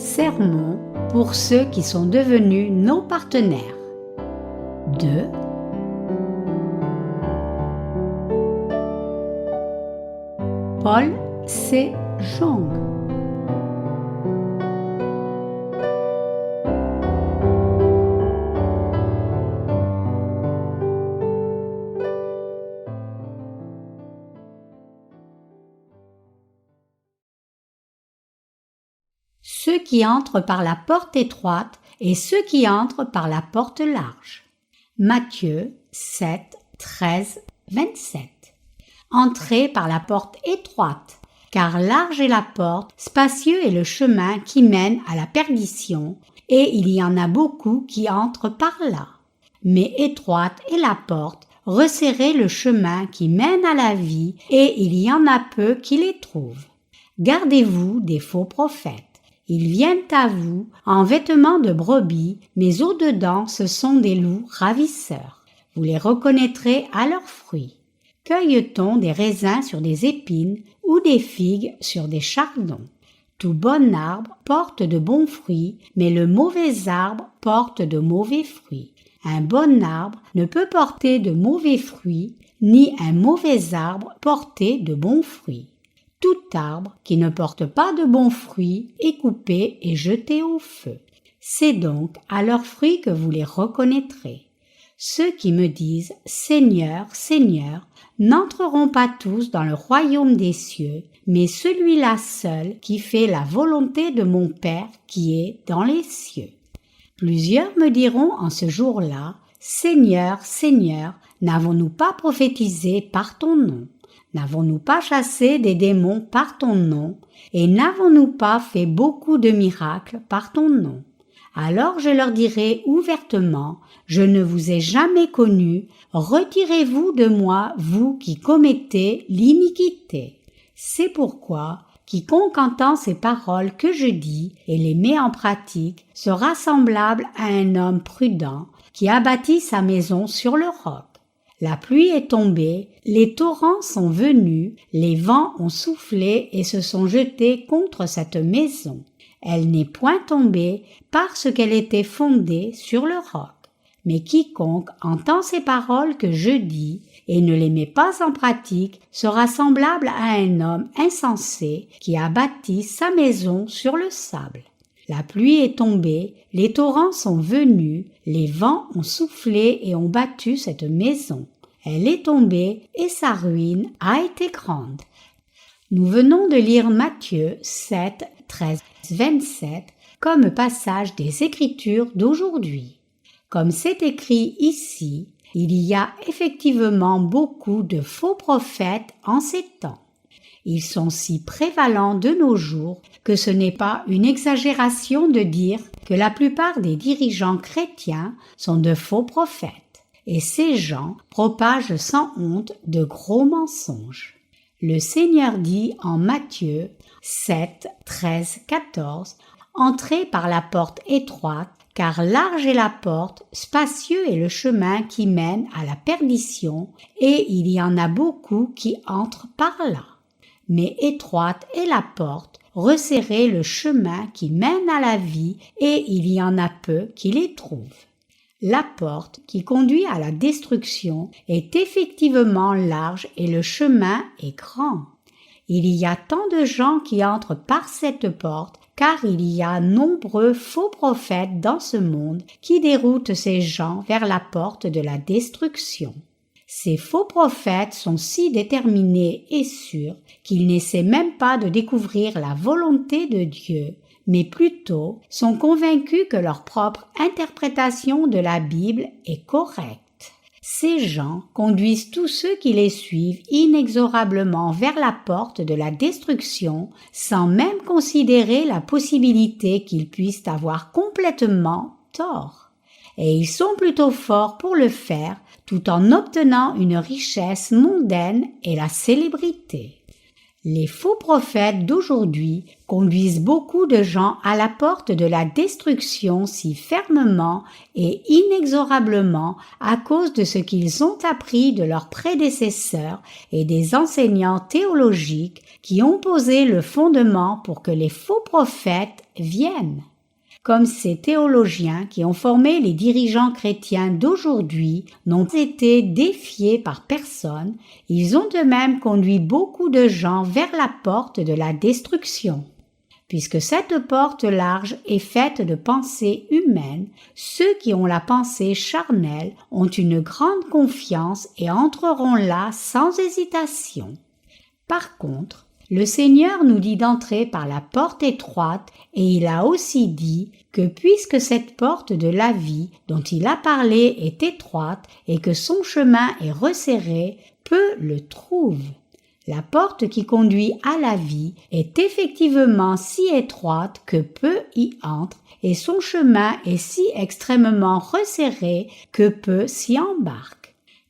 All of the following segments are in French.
Sermon pour ceux qui sont devenus nos partenaires. De Paul C. Jong. Ceux qui entrent par la porte étroite et ceux qui entrent par la porte large. Matthieu 7, 13, 27. Entrez par la porte étroite, car large est la porte, spacieux est le chemin qui mène à la perdition, et il y en a beaucoup qui entrent par là. Mais étroite est la porte, resserré le chemin qui mène à la vie, et il y en a peu qui les trouvent. Gardez-vous des faux prophètes. Ils viennent à vous en vêtements de brebis, mais au-dedans ce sont des loups ravisseurs. Vous les reconnaîtrez à leurs fruits. Cueille-t-on des raisins sur des épines ou des figues sur des chardons? Tout bon arbre porte de bons fruits, mais le mauvais arbre porte de mauvais fruits. Un bon arbre ne peut porter de mauvais fruits, ni un mauvais arbre porter de bons fruits. Tout arbre qui ne porte pas de bons fruits est coupé et jeté au feu. C'est donc à leurs fruits que vous les reconnaîtrez. Ceux qui me disent « Seigneur, Seigneur » n'entreront pas tous dans le royaume des cieux, mais celui-là seul qui fait la volonté de mon Père qui est dans les cieux. Plusieurs me diront en ce jour-là « Seigneur, Seigneur, n'avons-nous pas prophétisé par ton nom ? N'avons-nous pas chassé des démons par ton nom, et n'avons-nous pas fait beaucoup de miracles par ton nom? Alors je leur dirai ouvertement, je ne vous ai jamais connu, retirez-vous de moi, vous qui commettez l'iniquité. C'est pourquoi, quiconque entend ces paroles que je dis et les met en pratique sera semblable à un homme prudent qui a bâti sa maison sur le roc. La pluie est tombée, les torrents sont venus, les vents ont soufflé et se sont jetés contre cette maison. Elle n'est point tombée parce qu'elle était fondée sur le roc. Mais quiconque entend ces paroles que je dis et ne les met pas en pratique sera semblable à un homme insensé qui a bâti sa maison sur le sable. La pluie est tombée, les torrents sont venus, les vents ont soufflé et ont battu cette maison. Elle est tombée et sa ruine a été grande. Nous venons de lire Matthieu 7, 13, 27 comme passage des Écritures d'aujourd'hui. Comme c'est écrit ici, il y a effectivement beaucoup de faux prophètes en ces temps. Ils sont si prévalents de nos jours que ce n'est pas une exagération de dire que la plupart des dirigeants chrétiens sont de faux prophètes. Et ces gens propagent sans honte de gros mensonges. Le Seigneur dit en Matthieu 7, 13, 14 « Entrez par la porte étroite, car large est la porte, spacieux est le chemin qui mène à la perdition, et il y en a beaucoup qui entrent par là. Mais étroite est la porte, resserré le chemin qui mène à la vie, et il y en a peu qui les trouvent. » La porte qui conduit à la destruction est effectivement large et le chemin est grand. Il y a tant de gens qui entrent par cette porte car il y a nombreux faux prophètes dans ce monde qui déroutent ces gens vers la porte de la destruction. Ces faux prophètes sont si déterminés et sûrs qu'ils n'essaient même pas de découvrir la volonté de Dieu, mais plutôt sont convaincus que leur propre interprétation de la Bible est correcte. Ces gens conduisent tous ceux qui les suivent inexorablement vers la porte de la destruction sans même considérer la possibilité qu'ils puissent avoir complètement tort. Et ils sont plutôt forts pour le faire tout en obtenant une richesse mondaine et la célébrité. Les faux prophètes d'aujourd'hui conduisent beaucoup de gens à la porte de la destruction si fermement et inexorablement à cause de ce qu'ils ont appris de leurs prédécesseurs et des enseignants théologiques qui ont posé le fondement pour que les faux prophètes viennent. Comme ces théologiens qui ont formé les dirigeants chrétiens d'aujourd'hui n'ont été défiés par personne, ils ont de même conduit beaucoup de gens vers la porte de la destruction. Puisque cette porte large est faite de pensées humaines, ceux qui ont la pensée charnelle ont une grande confiance et entreront là sans hésitation. Par contre, le Seigneur nous dit d'entrer par la porte étroite et il a aussi dit que puisque cette porte de la vie dont il a parlé est étroite et que son chemin est resserré, peu le trouvent. La porte qui conduit à la vie est effectivement si étroite que peu y entrent et son chemin est si extrêmement resserré que peu s'y embarquent.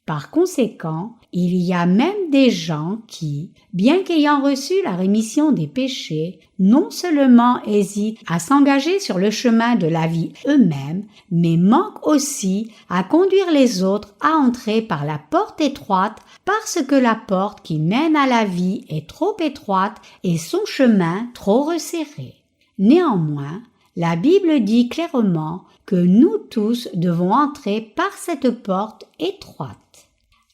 Par conséquent, il y a même des gens qui, bien qu'ayant reçu la rémission des péchés, non seulement hésitent à s'engager sur le chemin de la vie eux-mêmes, mais manquent aussi à conduire les autres à entrer par la porte étroite parce que la porte qui mène à la vie est trop étroite et son chemin trop resserré. Néanmoins, la Bible dit clairement que nous tous devons entrer par cette porte étroite.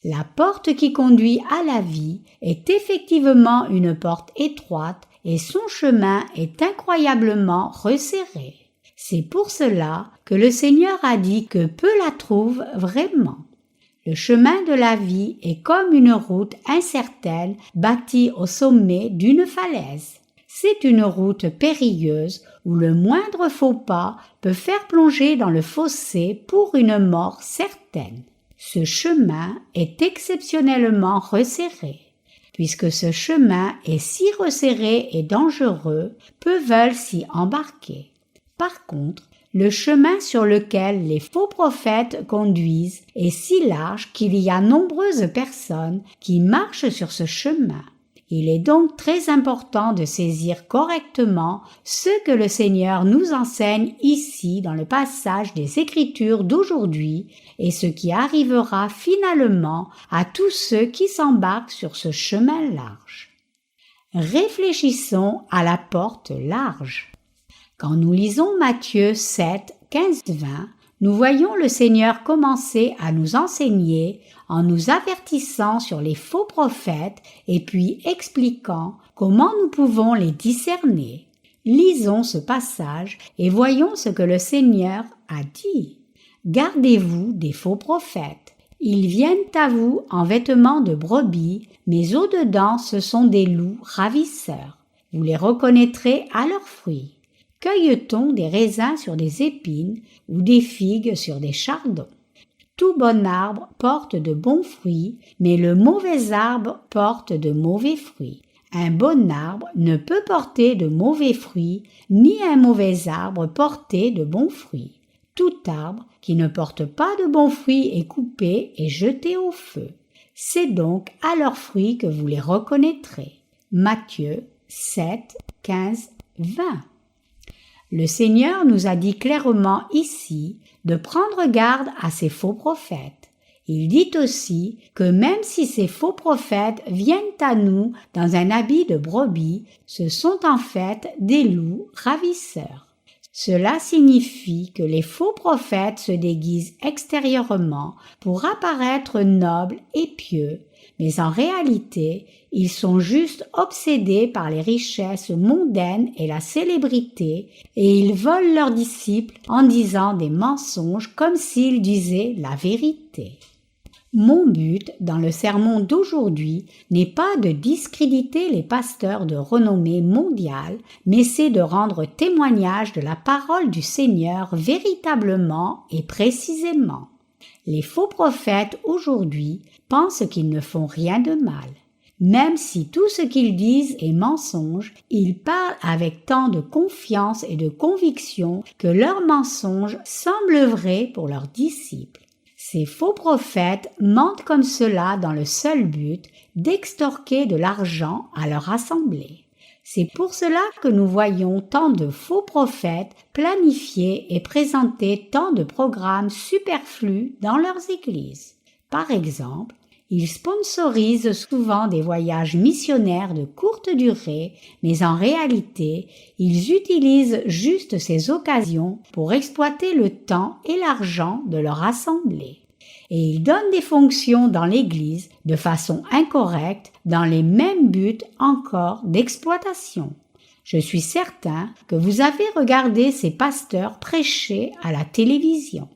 La porte qui conduit à la vie est effectivement une porte étroite et son chemin est incroyablement resserré. C'est pour cela que le Seigneur a dit que peu la trouvent vraiment. Le chemin de la vie est comme une route incertaine bâtie au sommet d'une falaise. C'est une route périlleuse où le moindre faux pas peut faire plonger dans le fossé pour une mort certaine. Ce chemin est exceptionnellement resserré. Puisque ce chemin est si resserré et dangereux, peu veulent s'y embarquer. Par contre, le chemin sur lequel les faux prophètes conduisent est si large qu'il y a nombreuses personnes qui marchent sur ce chemin. Il est donc très important de saisir correctement ce que le Seigneur nous enseigne ici dans le passage des Écritures d'aujourd'hui et ce qui arrivera finalement à tous ceux qui s'embarquent sur ce chemin large. Réfléchissons à la porte large. Quand nous lisons Matthieu 7, 15-20, nous voyons le Seigneur commencer à nous enseigner en nous avertissant sur les faux prophètes et puis expliquant comment nous pouvons les discerner. Lisons ce passage et voyons ce que le Seigneur a dit. Gardez-vous des faux prophètes. Ils viennent à vous en vêtements de brebis, mais au-dedans ce sont des loups ravisseurs. Vous les reconnaîtrez à leurs fruits. Cueille-t-on des raisins sur des épines ou des figues sur des chardons? Tout bon arbre porte de bons fruits, mais le mauvais arbre porte de mauvais fruits. Un bon arbre ne peut porter de mauvais fruits, ni un mauvais arbre porter de bons fruits. Tout arbre qui ne porte pas de bons fruits est coupé et jeté au feu. C'est donc à leurs fruits que vous les reconnaîtrez. Matthieu 7, 15, 20. Le Seigneur nous a dit clairement ici de prendre garde à ces faux prophètes. Il dit aussi que même si ces faux prophètes viennent à nous dans un habit de brebis, ce sont en fait des loups ravisseurs. Cela signifie que les faux prophètes se déguisent extérieurement pour apparaître nobles et pieux, mais en réalité, ils sont juste obsédés par les richesses mondaines et la célébrité, et ils volent leurs disciples en disant des mensonges comme s'ils disaient la vérité. Mon but dans le sermon d'aujourd'hui n'est pas de discréditer les pasteurs de renommée mondiale, mais c'est de rendre témoignage de la parole du Seigneur véritablement et précisément. Les faux prophètes aujourd'hui pensent qu'ils ne font rien de mal. Même si tout ce qu'ils disent est mensonge, ils parlent avec tant de confiance et de conviction que leurs mensonges semblent vrais pour leurs disciples. Ces faux prophètes mentent comme cela dans le seul but d'extorquer de l'argent à leur assemblée. C'est pour cela que nous voyons tant de faux prophètes planifier et présenter tant de programmes superflus dans leurs églises. Par exemple, Ils sponsorisent souvent des voyages missionnaires de courte durée, mais en réalité, ils utilisent juste ces occasions pour exploiter le temps et l'argent de leur assemblée. Et ils donnent des fonctions dans l'Église de façon incorrecte dans les mêmes buts encore d'exploitation. Je suis certain que vous avez regardé ces pasteurs prêcher à la télévision.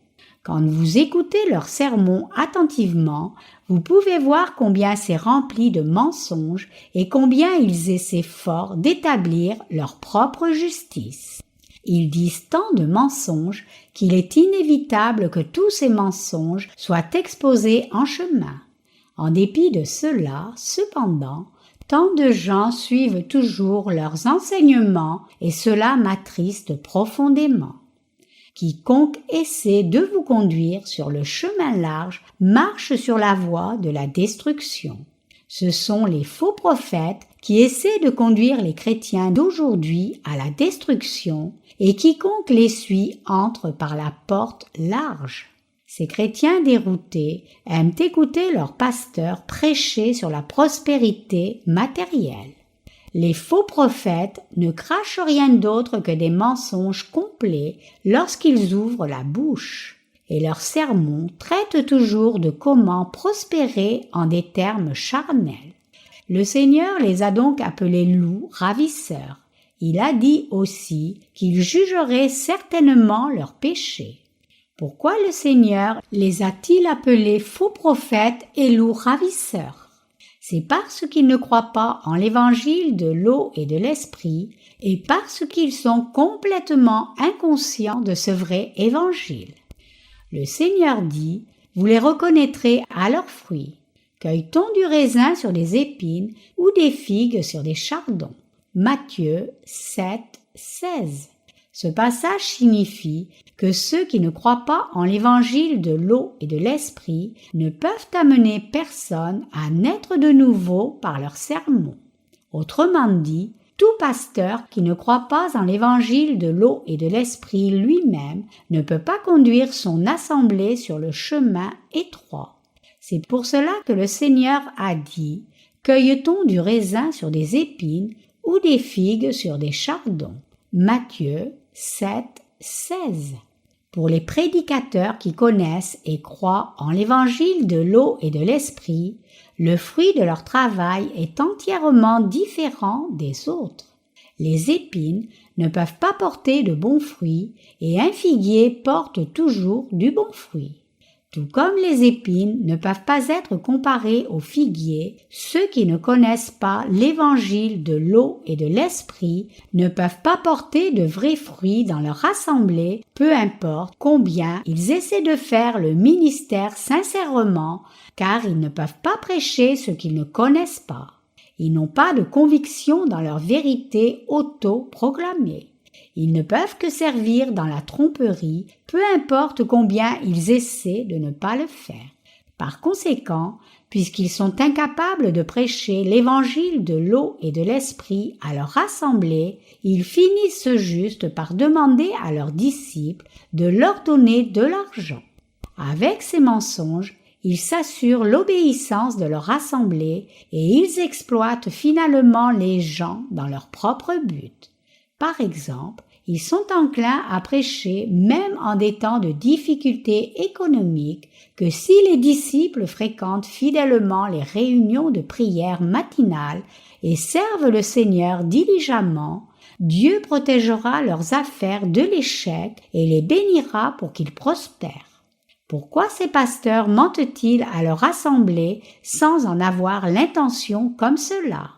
Quand vous écoutez leurs sermons attentivement, vous pouvez voir combien c'est rempli de mensonges et combien ils essaient fort d'établir leur propre justice. Ils disent tant de mensonges qu'il est inévitable que tous ces mensonges soient exposés en chemin. En dépit de cela, cependant, tant de gens suivent toujours leurs enseignements et cela m'attriste profondément. Quiconque essaie de vous conduire sur le chemin large marche sur la voie de la destruction. Ce sont les faux prophètes qui essaient de conduire les chrétiens d'aujourd'hui à la destruction et quiconque les suit entre par la porte large. Ces chrétiens déroutés aiment écouter leurs pasteurs prêcher sur la prospérité matérielle. Les faux prophètes ne crachent rien d'autre que des mensonges complets lorsqu'ils ouvrent la bouche, et leurs sermons traitent toujours de comment prospérer en des termes charnels. Le Seigneur les a donc appelés loups ravisseurs. Il a dit aussi qu'il jugerait certainement leurs péchés. Pourquoi le Seigneur les a-t-il appelés faux prophètes et loups ravisseurs? C'est parce qu'ils ne croient pas en l'évangile de l'eau et de l'esprit et parce qu'ils sont complètement inconscients de ce vrai évangile. Le Seigneur dit, vous les reconnaîtrez à leurs fruits. Cueille-t-on du raisin sur des épines ou des figues sur des chardons? Matthieu 7, 16. Ce passage signifie que ceux qui ne croient pas en l'évangile de l'eau et de l'esprit ne peuvent amener personne à naître de nouveau par leurs sermons. Autrement dit, tout pasteur qui ne croit pas en l'évangile de l'eau et de l'esprit lui-même ne peut pas conduire son assemblée sur le chemin étroit. C'est pour cela que le Seigneur a dit « Cueille-t-on du raisin sur des épines ou des figues sur des chardons ?» Matthieu 7, 16. Pour les prédicateurs qui connaissent et croient en l'évangile de l'eau et de l'esprit, le fruit de leur travail est entièrement différent des autres. Les épines ne peuvent pas porter de bons fruits et un figuier porte toujours du bon fruit. Tout comme les épines ne peuvent pas être comparées aux figuiers, ceux qui ne connaissent pas l'évangile de l'eau et de l'esprit ne peuvent pas porter de vrais fruits dans leur assemblée, peu importe combien ils essaient de faire le ministère sincèrement, car ils ne peuvent pas prêcher ce qu'ils ne connaissent pas. Ils n'ont pas de conviction dans leur vérité auto-proclamée. Ils ne peuvent que servir dans la tromperie, peu importe combien ils essaient de ne pas le faire. Par conséquent, puisqu'ils sont incapables de prêcher l'évangile de l'eau et de l'esprit à leur assemblée, ils finissent juste par demander à leurs disciples de leur donner de l'argent. Avec ces mensonges, ils s'assurent l'obéissance de leur assemblée et ils exploitent finalement les gens dans leur propre but. Par exemple, ils sont enclins à prêcher même en des temps de difficultés économiques que si les disciples fréquentent fidèlement les réunions de prière matinales et servent le Seigneur diligemment, Dieu protégera leurs affaires de l'échec et les bénira pour qu'ils prospèrent. Pourquoi ces pasteurs mentent-ils à leur assemblée sans en avoir l'intention comme cela?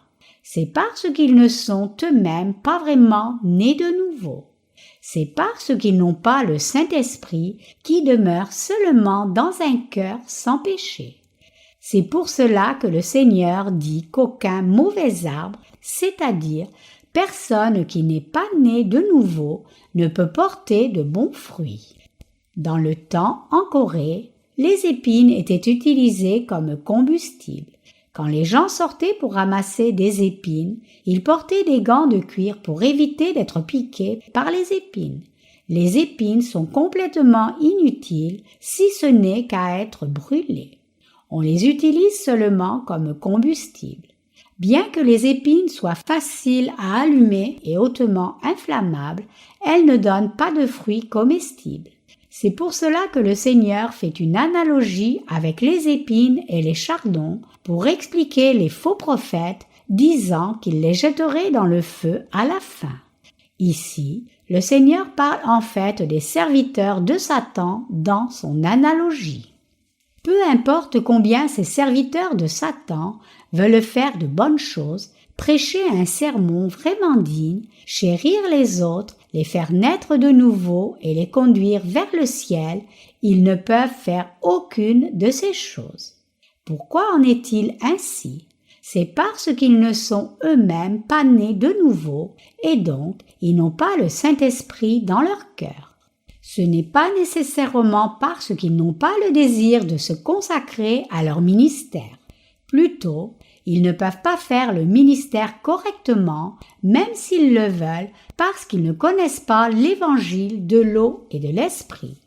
C'est parce qu'ils ne sont eux-mêmes pas vraiment nés de nouveau. C'est parce qu'ils n'ont pas le Saint-Esprit qui demeure seulement dans un cœur sans péché. C'est pour cela que le Seigneur dit qu'aucun mauvais arbre, c'est-à-dire personne qui n'est pas né de nouveau, ne peut porter de bons fruits. Dans le temps, en Corée, les épines étaient utilisées comme combustible. Quand les gens sortaient pour ramasser des épines, ils portaient des gants de cuir pour éviter d'être piqués par les épines. Les épines sont complètement inutiles si ce n'est qu'à être brûlées. On les utilise seulement comme combustible. Bien que les épines soient faciles à allumer et hautement inflammables, elles ne donnent pas de fruits comestibles. C'est pour cela que le Seigneur fait une analogie avec les épines et les chardons pour expliquer les faux prophètes, disant qu'il les jetterait dans le feu à la fin. Ici, le Seigneur parle en fait des serviteurs de Satan dans son analogie. Peu importe combien ces serviteurs de Satan veulent faire de bonnes choses, prêcher un sermon vraiment digne, chérir les autres, les faire naître de nouveau et les conduire vers le ciel, ils ne peuvent faire aucune de ces choses. Pourquoi en est-il ainsi? C'est parce qu'ils ne sont eux-mêmes pas nés de nouveau et donc ils n'ont pas le Saint-Esprit dans leur cœur. Ce n'est pas nécessairement parce qu'ils n'ont pas le désir de se consacrer à leur ministère. Plutôt, ils ne peuvent pas faire le ministère correctement, même s'ils le veulent, parce qu'ils ne connaissent pas l'évangile de l'eau et de l'esprit.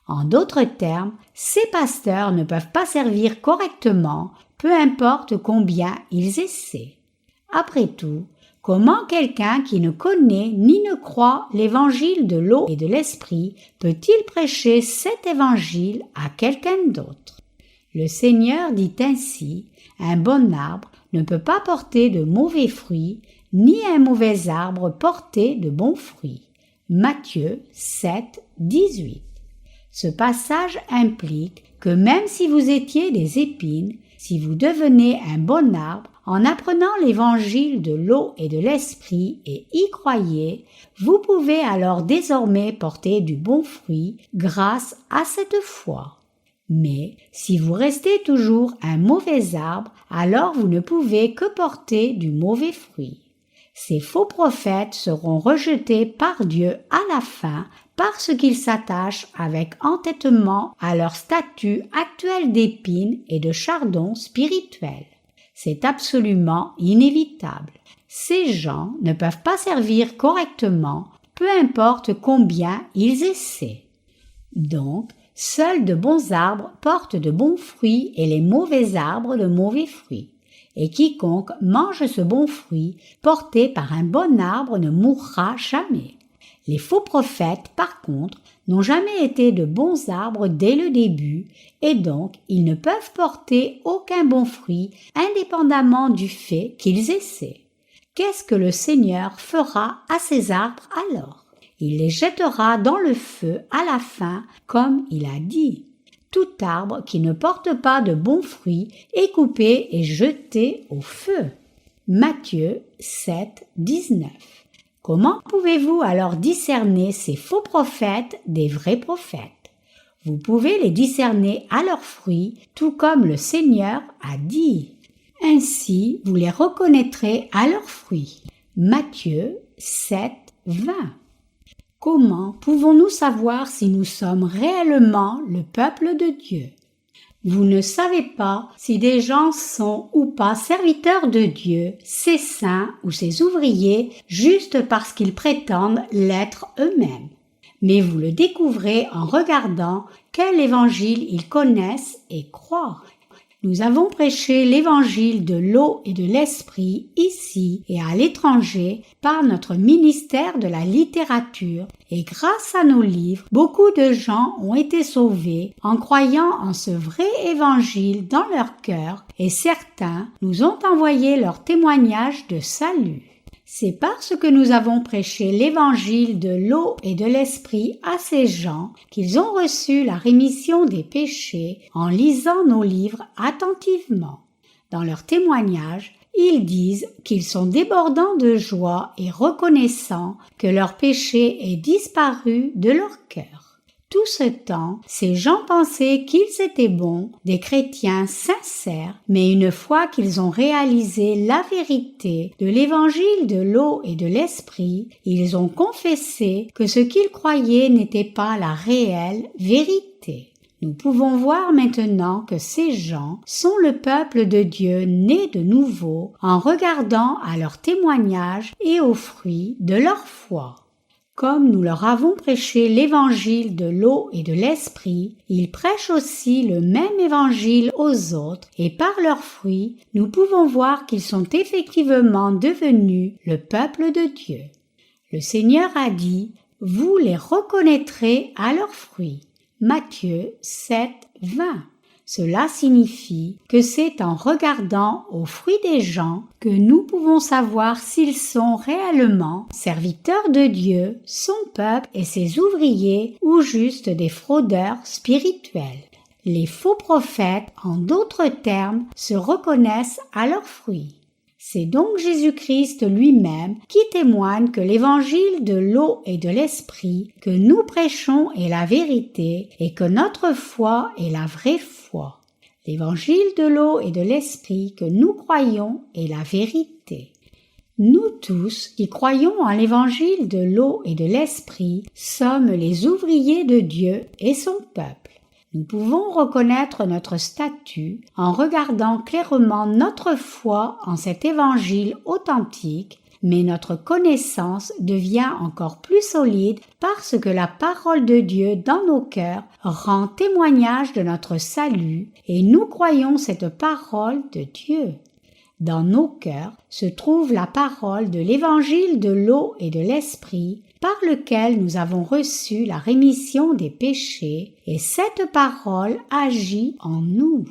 En d'autres termes, ces pasteurs ne peuvent pas servir correctement, peu importe combien ils essaient. Après tout, comment quelqu'un qui ne connaît ni ne croit l'évangile de l'eau et de l'esprit peut-il prêcher cet évangile à quelqu'un d'autre? Le Seigneur dit ainsi: un bon arbre ne peut pas porter de mauvais fruits, ni un mauvais arbre porter de bons fruits. Matthieu 7, 18. Ce passage implique que même si vous étiez des épines, si vous devenez un bon arbre, en apprenant l'évangile de l'eau et de l'esprit et y croyez, vous pouvez alors désormais porter du bon fruit grâce à cette foi. Mais si vous restez toujours un mauvais arbre, alors vous ne pouvez que porter du mauvais fruit. Ces faux prophètes seront rejetés par Dieu à la fin parce qu'ils s'attachent avec entêtement à leur statut actuel d'épines et de chardons spirituels. C'est absolument inévitable. Ces gens ne peuvent pas servir correctement, peu importe combien ils essaient. Donc, seuls de bons arbres portent de bons fruits et les mauvais arbres de mauvais fruits. Et quiconque mange ce bon fruit porté par un bon arbre ne mourra jamais. Les faux prophètes, par contre, n'ont jamais été de bons arbres dès le début, et donc ils ne peuvent porter aucun bon fruit indépendamment du fait qu'ils essaient. Qu'est-ce que le Seigneur fera à ces arbres alors? Il les jettera dans le feu à la fin, comme il a dit. Tout arbre qui ne porte pas de bons fruits est coupé et jeté au feu. Matthieu 7, 19. Comment pouvez-vous alors discerner ces faux prophètes des vrais prophètes? Vous pouvez les discerner à leurs fruits, tout comme le Seigneur a dit. Ainsi, vous les reconnaîtrez à leurs fruits. Matthieu 7, 20. Comment pouvons-nous savoir si nous sommes réellement le peuple de Dieu? Vous ne savez pas si des gens sont ou pas serviteurs de Dieu, ses saints ou ses ouvriers, juste parce qu'ils prétendent l'être eux-mêmes. Mais vous le découvrez en regardant quel évangile ils connaissent et croient. Nous avons prêché l'évangile de l'eau et de l'esprit ici et à l'étranger par notre ministère de la littérature et grâce à nos livres, beaucoup de gens ont été sauvés en croyant en ce vrai évangile dans leur cœur et certains nous ont envoyé leur témoignage de salut. C'est parce que nous avons prêché l'évangile de l'eau et de l'esprit à ces gens qu'ils ont reçu la rémission des péchés en lisant nos livres attentivement. Dans leur témoignage, ils disent qu'ils sont débordants de joie et reconnaissants que leur péché est disparu de leur cœur. Tout ce temps, ces gens pensaient qu'ils étaient bons, des chrétiens sincères, mais une fois qu'ils ont réalisé la vérité de l'évangile de l'eau et de l'esprit, ils ont confessé que ce qu'ils croyaient n'était pas la réelle vérité. Nous pouvons voir maintenant que ces gens sont le peuple de Dieu né de nouveau en regardant à leur témoignage et aux fruits de leur foi. Comme nous leur avons prêché l'évangile de l'eau et de l'esprit, ils prêchent aussi le même évangile aux autres et par leurs fruits, nous pouvons voir qu'ils sont effectivement devenus le peuple de Dieu. Le Seigneur a dit « Vous les reconnaîtrez à leurs fruits ». Matthieu 7, 20. Cela signifie que c'est en regardant aux fruits des gens que nous pouvons savoir s'ils sont réellement serviteurs de Dieu, son peuple et ses ouvriers ou juste des fraudeurs spirituels. Les faux prophètes, en d'autres termes, se reconnaissent à leurs fruits. C'est donc Jésus-Christ lui-même qui témoigne que l'évangile de l'eau et de l'esprit que nous prêchons est la vérité et que notre foi est la vraie foi. L'évangile de l'eau et de l'esprit que nous croyons est la vérité. Nous tous qui croyons en l'évangile de l'eau et de l'esprit sommes les ouvriers de Dieu et son peuple. Nous pouvons reconnaître notre statut en regardant clairement notre foi en cet évangile authentique, mais notre connaissance devient encore plus solide parce que la parole de Dieu dans nos cœurs rend témoignage de notre salut et nous croyons cette parole de Dieu. Dans nos cœurs se trouve la parole de l'évangile de l'eau et de l'esprit par lequel nous avons reçu la rémission des péchés et cette parole agit en nous.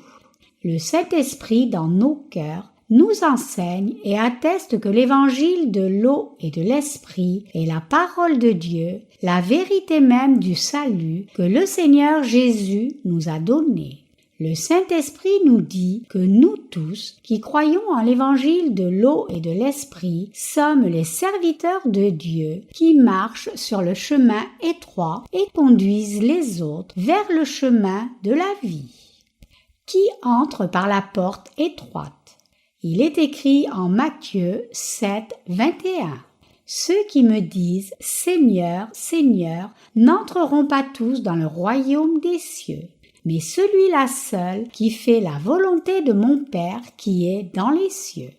Le Saint-Esprit dans nos cœurs nous enseigne et atteste que l'évangile de l'eau et de l'esprit est la parole de Dieu, la vérité même du salut que le Seigneur Jésus nous a donné. Le Saint-Esprit nous dit que nous tous, qui croyons en l'évangile de l'eau et de l'esprit, sommes les serviteurs de Dieu qui marchent sur le chemin étroit et conduisent les autres vers le chemin de la vie. Qui entre par la porte étroite? Il est écrit en Matthieu 7, 21. Ceux qui me disent « Seigneur, Seigneur » n'entreront pas tous dans le royaume des cieux, mais celui-là seul qui fait la volonté de mon Père qui est dans les cieux.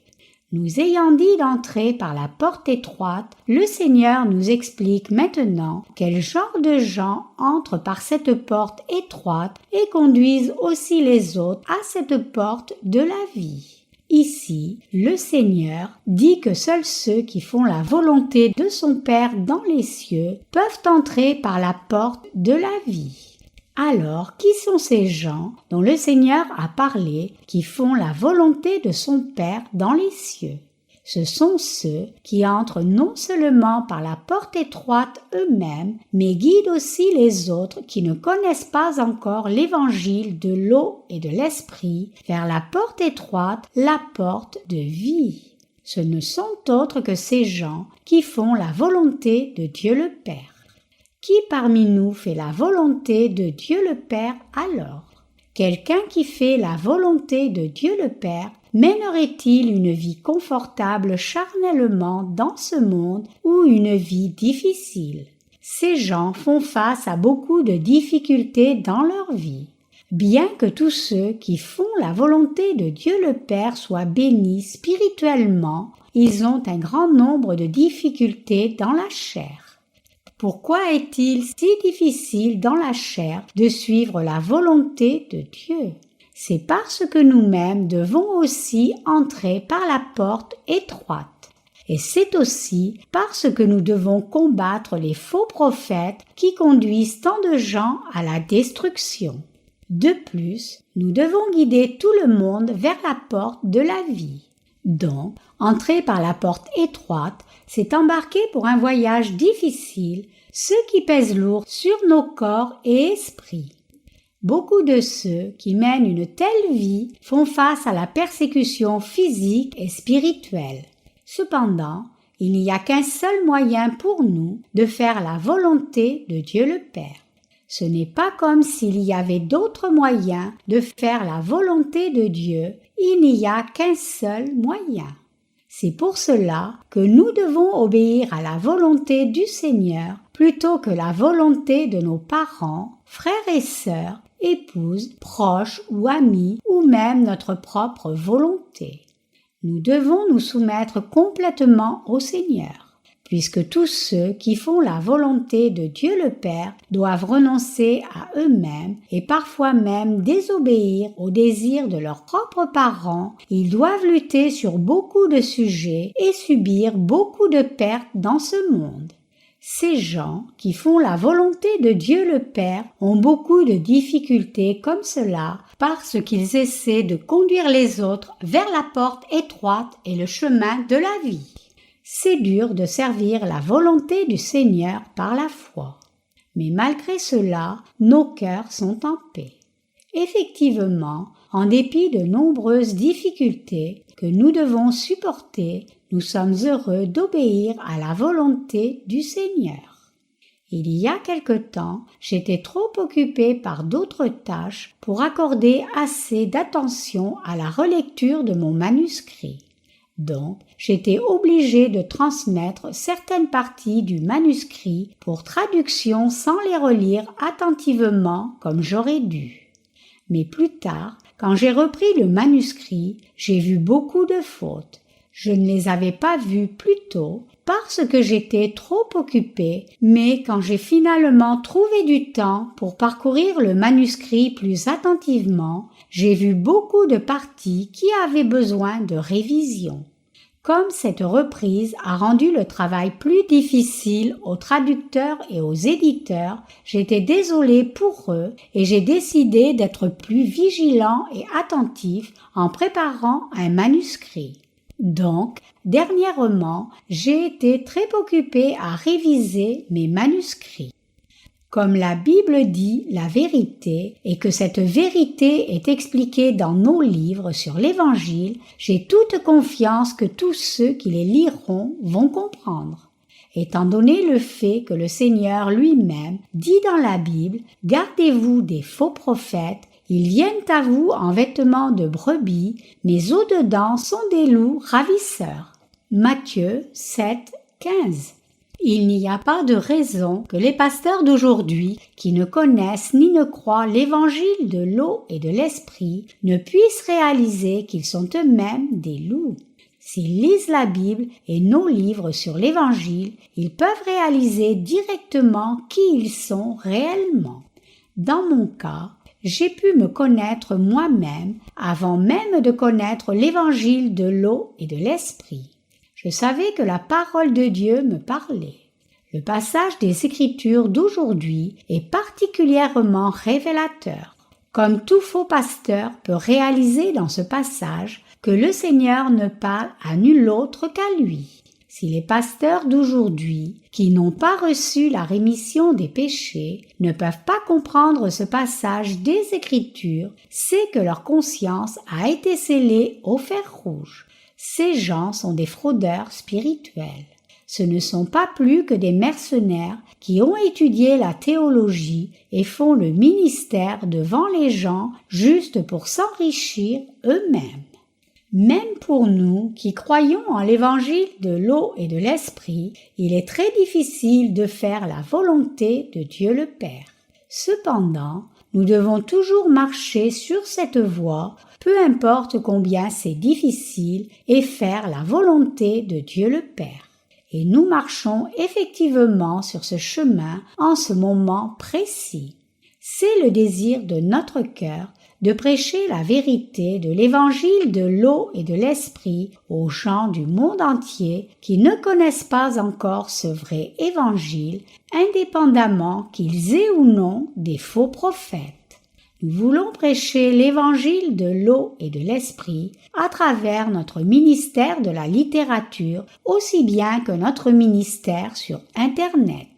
Nous ayant dit d'entrer par la porte étroite, le Seigneur nous explique maintenant quel genre de gens entrent par cette porte étroite et conduisent aussi les autres à cette porte de la vie. Ici, le Seigneur dit que seuls ceux qui font la volonté de son Père dans les cieux peuvent entrer par la porte de la vie. Alors, qui sont ces gens dont le Seigneur a parlé qui font la volonté de son Père dans les cieux? Ce sont ceux qui entrent non seulement par la porte étroite eux-mêmes, mais guident aussi les autres qui ne connaissent pas encore l'évangile de l'eau et de l'esprit vers la porte étroite, la porte de vie. Ce ne sont autres que ces gens qui font la volonté de Dieu le Père. Qui parmi nous fait la volonté de Dieu le Père alors? Quelqu'un qui fait la volonté de Dieu le Père mènerait-il une vie confortable charnellement dans ce monde ou une vie difficile? Ces gens font face à beaucoup de difficultés dans leur vie. Bien que tous ceux qui font la volonté de Dieu le Père soient bénis spirituellement, ils ont un grand nombre de difficultés dans la chair. Pourquoi est-il si difficile dans la chair de suivre la volonté de Dieu? C'est parce que nous-mêmes devons aussi entrer par la porte étroite. Et c'est aussi parce que nous devons combattre les faux prophètes qui conduisent tant de gens à la destruction. De plus, nous devons guider tout le monde vers la porte de la vie. Donc, entrer par la porte étroite, c'est embarquer pour un voyage difficile, ce qui pèse lourd sur nos corps et esprits. Beaucoup de ceux qui mènent une telle vie font face à la persécution physique et spirituelle. Cependant, il n'y a qu'un seul moyen pour nous de faire la volonté de Dieu le Père. Ce n'est pas comme s'il y avait d'autres moyens de faire la volonté de Dieu, il n'y a qu'un seul moyen. C'est pour cela que nous devons obéir à la volonté du Seigneur plutôt que la volonté de nos parents, frères et sœurs, épouses, proches ou amis, ou même notre propre volonté. Nous devons nous soumettre complètement au Seigneur. puisque tous ceux qui font la volonté de Dieu le Père doivent renoncer à eux-mêmes et parfois même désobéir aux désirs de leurs propres parents, ils doivent lutter sur beaucoup de sujets et subir beaucoup de pertes dans ce monde. Ces gens qui font la volonté de Dieu le Père ont beaucoup de difficultés comme cela parce qu'ils essaient de conduire les autres vers la porte étroite et le chemin de la vie. C'est dur de servir la volonté du Seigneur par la foi. Mais malgré cela, nos cœurs sont en paix. Effectivement, en dépit de nombreuses difficultés que nous devons supporter, nous sommes heureux d'obéir à la volonté du Seigneur. Il y a quelque temps, j'étais trop occupée par d'autres tâches pour accorder assez d'attention à la relecture de mon manuscrit. Donc, j'étais obligée de transmettre certaines parties du manuscrit pour traduction sans les relire attentivement comme j'aurais dû. Mais plus tard, quand j'ai repris le manuscrit, j'ai vu beaucoup de fautes. Je ne les avais pas vues plus tôt parce que j'étais trop occupée, mais quand j'ai finalement trouvé du temps pour parcourir le manuscrit plus attentivement, j'ai vu beaucoup de parties qui avaient besoin de révision. Comme cette reprise a rendu le travail plus difficile aux traducteurs et aux éditeurs, j'étais désolée pour eux et j'ai décidé d'être plus vigilant et attentif en préparant un manuscrit. Donc, dernièrement, j'ai été très occupée à réviser mes manuscrits. Comme la Bible dit la vérité et que cette vérité est expliquée dans nos livres sur l'Évangile, j'ai toute confiance que tous ceux qui les liront vont comprendre. Étant donné le fait que le Seigneur lui-même dit dans la Bible « Gardez-vous des faux prophètes, ils viennent à vous en vêtements de brebis, mais au-dedans sont des loups ravisseurs. » Matthieu 7, 15. Il n'y a pas de raison que les pasteurs d'aujourd'hui, qui ne connaissent ni ne croient l'évangile de l'eau et de l'esprit, ne puissent réaliser qu'ils sont eux-mêmes des loups. S'ils lisent la Bible et nos livres sur l'évangile, ils peuvent réaliser directement qui ils sont réellement. Dans mon cas, j'ai pu me connaître moi-même avant même de connaître l'évangile de l'eau et de l'esprit. Je savais que la parole de Dieu me parlait. Le passage des Écritures d'aujourd'hui est particulièrement révélateur. Comme tout faux pasteur peut réaliser dans ce passage que le Seigneur ne parle à nul autre qu'à lui. Si les pasteurs d'aujourd'hui, qui n'ont pas reçu la rémission des péchés, ne peuvent pas comprendre ce passage des Écritures, c'est que leur conscience a été scellée au fer rouge. Ces gens sont des fraudeurs spirituels. Ce ne sont pas plus que des mercenaires qui ont étudié la théologie et font le ministère devant les gens juste pour s'enrichir eux-mêmes. Même pour nous qui croyons en l'évangile de l'eau et de l'esprit, il est très difficile de faire la volonté de Dieu le Père. Cependant, nous devons toujours marcher sur cette voie, peu importe combien c'est difficile, et faire la volonté de Dieu le Père. Et nous marchons effectivement sur ce chemin en ce moment précis. C'est le désir de notre cœur de prêcher la vérité de l'évangile de l'eau et de l'esprit aux gens du monde entier qui ne connaissent pas encore ce vrai évangile, indépendamment qu'ils aient ou non des faux prophètes. Nous voulons prêcher l'évangile de l'eau et de l'esprit à travers notre ministère de la littérature aussi bien que notre ministère sur Internet.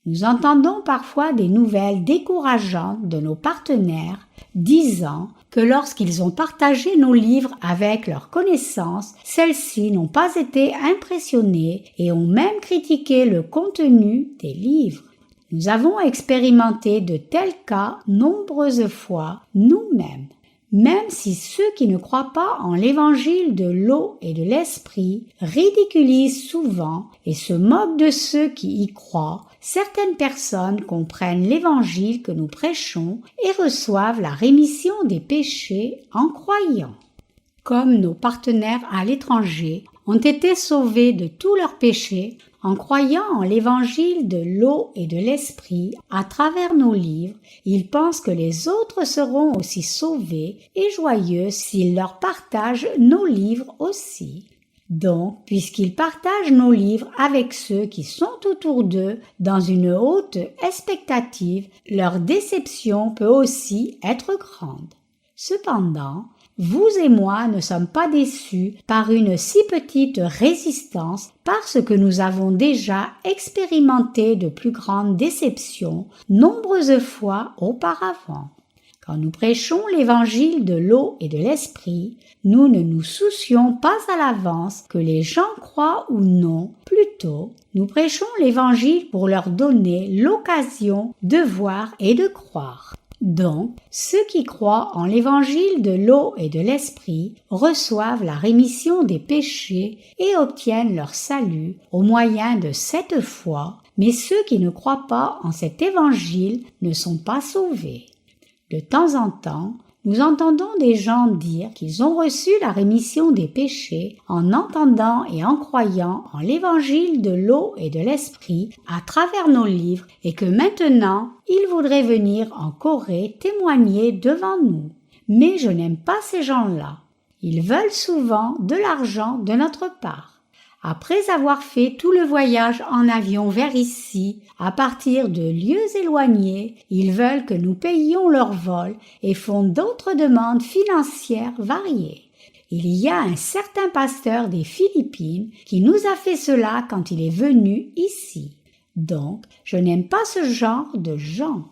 Nous entendons parfois des nouvelles décourageantes de nos partenaires disant que lorsqu'ils ont partagé nos livres avec leurs connaissances, celles-ci n'ont pas été impressionnées et ont même critiqué le contenu des livres. Nous avons expérimenté de tels cas nombreuses fois nous-mêmes. Même si ceux qui ne croient pas en l'évangile de l'eau et de l'esprit ridiculisent souvent et se moquent de ceux qui y croient, certaines personnes comprennent l'évangile que nous prêchons et reçoivent la rémission des péchés en croyant. Comme nos partenaires à l'étranger ont été sauvés de tous leurs péchés En croyant en l'évangile de l'eau et de l'esprit à travers nos livres, ils pensent que les autres seront aussi sauvés et joyeux s'ils leur partagent nos livres aussi. Donc, puisqu'ils partagent nos livres avec ceux qui sont autour d'eux dans une haute expectative, leur déception peut aussi être grande. Cependant, vous et moi ne sommes pas déçus par une si petite résistance parce que nous avons déjà expérimenté de plus grandes déceptions nombreuses fois auparavant. Quand nous prêchons l'évangile de l'eau et de l'esprit, nous ne nous soucions pas à l'avance que les gens croient ou non, plutôt, nous prêchons l'évangile pour leur donner l'occasion de voir et de croire. Donc, ceux qui croient en l'évangile de l'eau et de l'esprit reçoivent la rémission des péchés et obtiennent leur salut au moyen de cette foi, mais ceux qui ne croient pas en cet évangile ne sont pas sauvés. De temps en temps, nous entendons des gens dire qu'ils ont reçu la rémission des péchés en entendant et en croyant en l'évangile de l'eau et de l'esprit à travers nos livres et que maintenant, ils voudraient venir en Corée témoigner devant nous. Mais je n'aime pas ces gens-là. Ils veulent souvent de l'argent de notre part. Après avoir fait tout le voyage en avion vers ici, à partir de lieux éloignés, ils veulent que nous payions leur vol et font d'autres demandes financières variées. Il y a un certain pasteur des Philippines qui nous a fait cela quand il est venu ici. Donc, je n'aime pas ce genre de gens.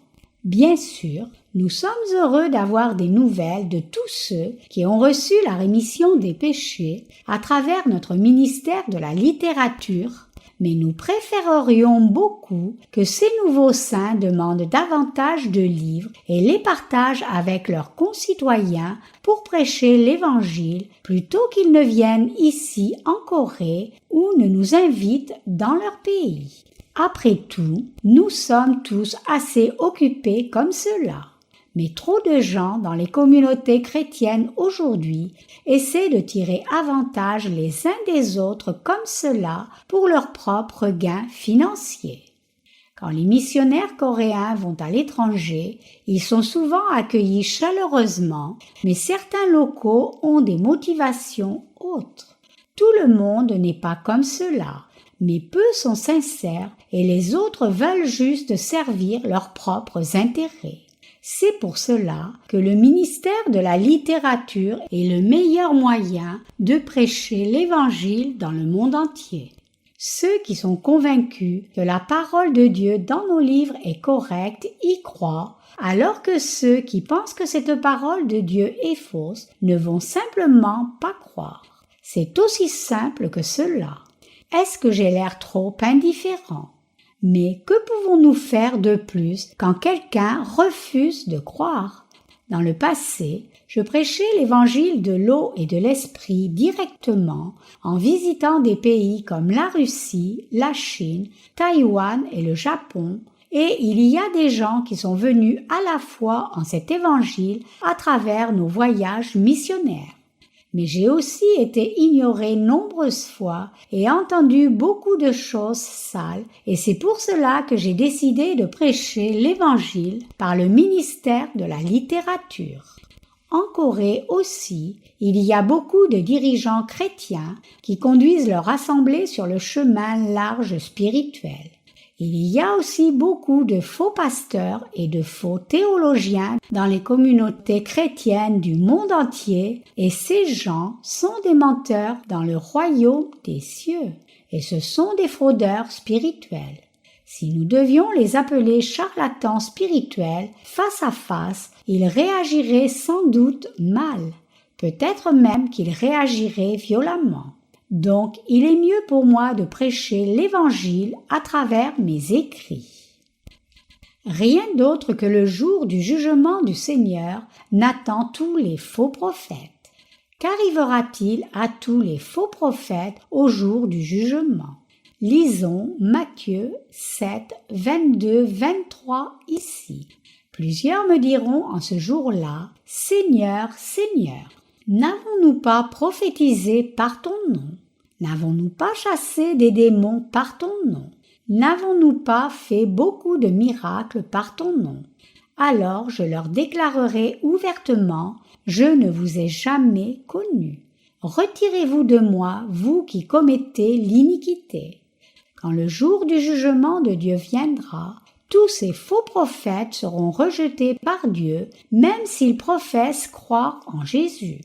Bien sûr, nous sommes heureux d'avoir des nouvelles de tous ceux qui ont reçu la rémission des péchés à travers notre ministère de la littérature, mais nous préférerions beaucoup que ces nouveaux saints demandent davantage de livres et les partagent avec leurs concitoyens pour prêcher l'Évangile plutôt qu'ils ne viennent ici en Corée ou ne nous invitent dans leur pays. Après tout, nous sommes tous assez occupés comme cela. Mais trop de gens dans les communautés chrétiennes aujourd'hui essaient de tirer avantage les uns des autres comme cela pour leur propre gain financier. Quand les missionnaires coréens vont à l'étranger, ils sont souvent accueillis chaleureusement, mais certains locaux ont des motivations autres. Tout le monde n'est pas comme cela. Mais peu sont sincères et les autres veulent juste servir leurs propres intérêts. C'est pour cela que le ministère de la littérature est le meilleur moyen de prêcher l'Évangile dans le monde entier. Ceux qui sont convaincus que la parole de Dieu dans nos livres est correcte y croient, alors que ceux qui pensent que cette parole de Dieu est fausse ne vont simplement pas croire. C'est aussi simple que cela. Est-ce que j'ai l'air trop indifférent? Mais que pouvons-nous faire de plus quand quelqu'un refuse de croire? Dans le passé, je prêchais l'évangile de l'eau et de l'esprit directement en visitant des pays comme la Russie, la Chine, Taïwan et le Japon, et il y a des gens qui sont venus à la foi en cet évangile à travers nos voyages missionnaires. Mais j'ai aussi été ignoré nombreuses fois et entendu beaucoup de choses sales, et c'est pour cela que j'ai décidé de prêcher l'Évangile par le ministère de la littérature. En Corée aussi, il y a beaucoup de dirigeants chrétiens qui conduisent leur assemblée sur le chemin large spirituel. Il y a aussi beaucoup de faux pasteurs et de faux théologiens dans les communautés chrétiennes du monde entier, et ces gens sont des menteurs dans le royaume des cieux, et ce sont des fraudeurs spirituels. Si nous devions les appeler charlatans spirituels face à face, ils réagiraient sans doute mal, peut-être même qu'ils réagiraient violemment. Donc, il est mieux pour moi de prêcher l'Évangile à travers mes écrits. Rien d'autre que le jour du jugement du Seigneur n'attend tous les faux prophètes. Qu'arrivera-t-il à tous les faux prophètes au jour du jugement? Lisons Matthieu 7, 22, 23 ici. Plusieurs me diront en ce jour-là, « Seigneur, Seigneur, n'avons-nous pas prophétisé par ton nom? N'avons-nous pas chassé des démons par ton nom? N'avons-nous pas fait beaucoup de miracles par ton nom? Alors je leur déclarerai ouvertement, je ne vous ai jamais connus. Retirez-vous de moi, vous qui commettez l'iniquité. Quand le jour du jugement de Dieu viendra, tous ces faux prophètes seront rejetés par Dieu, même s'ils professent croire en Jésus.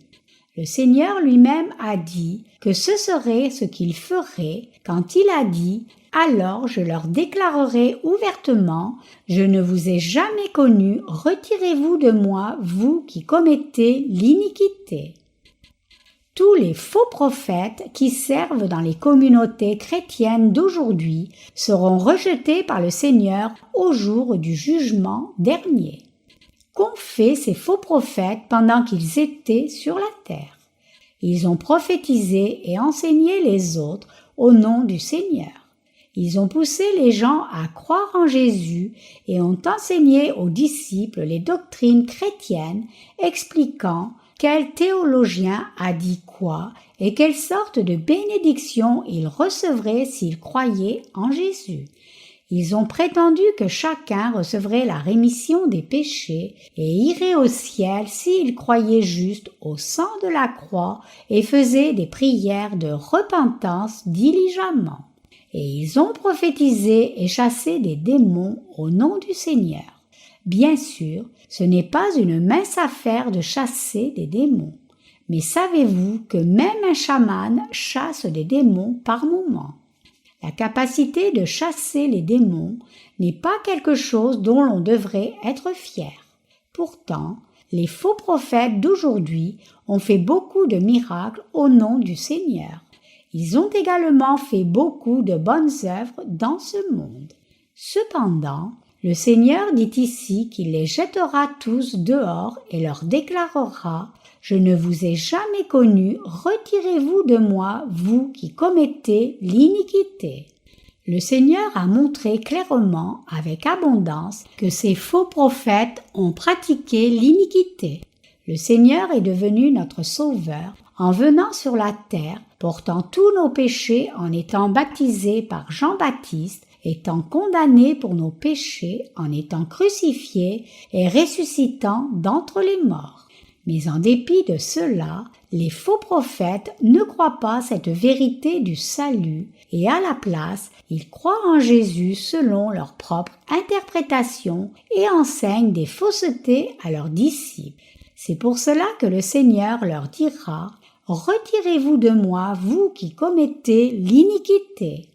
Le Seigneur lui-même a dit que ce serait ce qu'il ferait quand il a dit « Alors je leur déclarerai ouvertement, je ne vous ai jamais connus, retirez-vous de moi, vous qui commettez l'iniquité. » Tous les faux prophètes qui servent dans les communautés chrétiennes d'aujourd'hui seront rejetés par le Seigneur au jour du jugement dernier. Qu'ont fait ces faux prophètes pendant qu'ils étaient sur la terre? Ils ont prophétisé et enseigné les autres au nom du Seigneur. Ils ont poussé les gens à croire en Jésus et ont enseigné aux disciples les doctrines chrétiennes, expliquant quel théologien a dit quoi et quelle sorte de bénédiction ils recevraient s'ils croyaient en Jésus. Ils ont prétendu que chacun recevrait la rémission des péchés et irait au ciel s'il croyait juste au sang de la croix et faisait des prières de repentance diligemment. Et ils ont prophétisé et chassé des démons au nom du Seigneur. Bien sûr, ce n'est pas une mince affaire de chasser des démons. Mais savez-vous que même un chaman chasse des démons par moment? La capacité de chasser les démons n'est pas quelque chose dont l'on devrait être fier. Pourtant, les faux prophètes d'aujourd'hui ont fait beaucoup de miracles au nom du Seigneur. Ils ont également fait beaucoup de bonnes œuvres dans ce monde. Cependant, le Seigneur dit ici qu'il les jettera tous dehors et leur déclarera « Je ne vous ai jamais connus, retirez-vous de moi, vous qui commettez l'iniquité. » Le Seigneur a montré clairement, avec abondance, que ces faux prophètes ont pratiqué l'iniquité. Le Seigneur est devenu notre Sauveur en venant sur la terre, portant tous nos péchés en étant baptisé par Jean-Baptiste, étant condamné pour nos péchés, en étant crucifié et ressuscitant d'entre les morts. Mais en dépit de cela, les faux prophètes ne croient pas cette vérité du salut et à la place, ils croient en Jésus selon leur propre interprétation et enseignent des faussetés à leurs disciples. C'est pour cela que le Seigneur leur dira « Retirez-vous de moi, vous qui commettez l'iniquité. »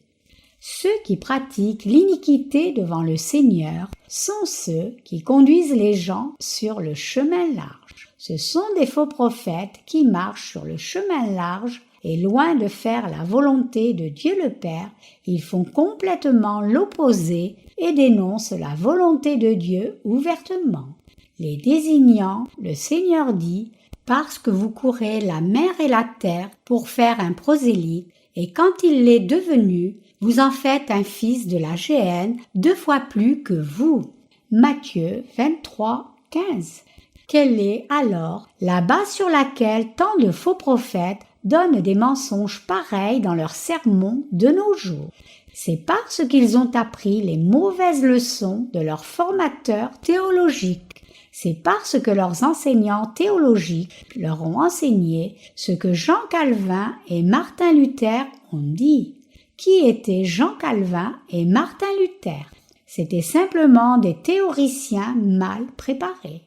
Ceux qui pratiquent l'iniquité devant le Seigneur sont ceux qui conduisent les gens sur le chemin large. Ce sont des faux prophètes qui marchent sur le chemin large et loin de faire la volonté de Dieu le Père, ils font complètement l'opposé et dénoncent la volonté de Dieu ouvertement. Les désignant, le Seigneur dit « Parce que vous courez la mer et la terre pour faire un prosélyte, et quand il l'est devenu, vous en faites un fils de la géhenne 2 fois plus que vous. » Matthieu 23, 15. Quelle est alors la base sur laquelle tant de faux prophètes donnent des mensonges pareils dans leurs sermons de nos jours? C'est parce qu'ils ont appris les mauvaises leçons de leurs formateurs théologiques. C'est parce que leurs enseignants théologiques leur ont enseigné ce que Jean Calvin et Martin Luther ont dit. Qui étaient Jean Calvin et Martin Luther? C'étaient simplement des théoriciens mal préparés.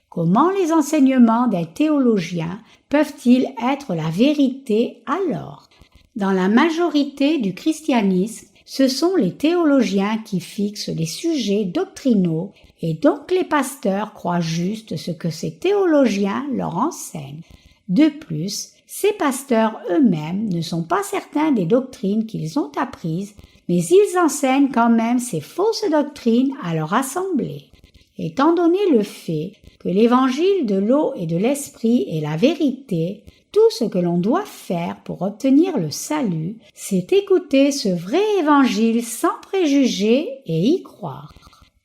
Comment les enseignements des théologiens peuvent-ils être la vérité alors? Dans la majorité du christianisme, ce sont les théologiens qui fixent les sujets doctrinaux et donc les pasteurs croient juste ce que ces théologiens leur enseignent. De plus, ces pasteurs eux-mêmes ne sont pas certains des doctrines qu'ils ont apprises, mais ils enseignent quand même ces fausses doctrines à leur assemblée. Étant donné le fait que l'évangile de l'eau et de l'esprit est la vérité, tout ce que l'on doit faire pour obtenir le salut, c'est écouter ce vrai évangile sans préjugés et y croire.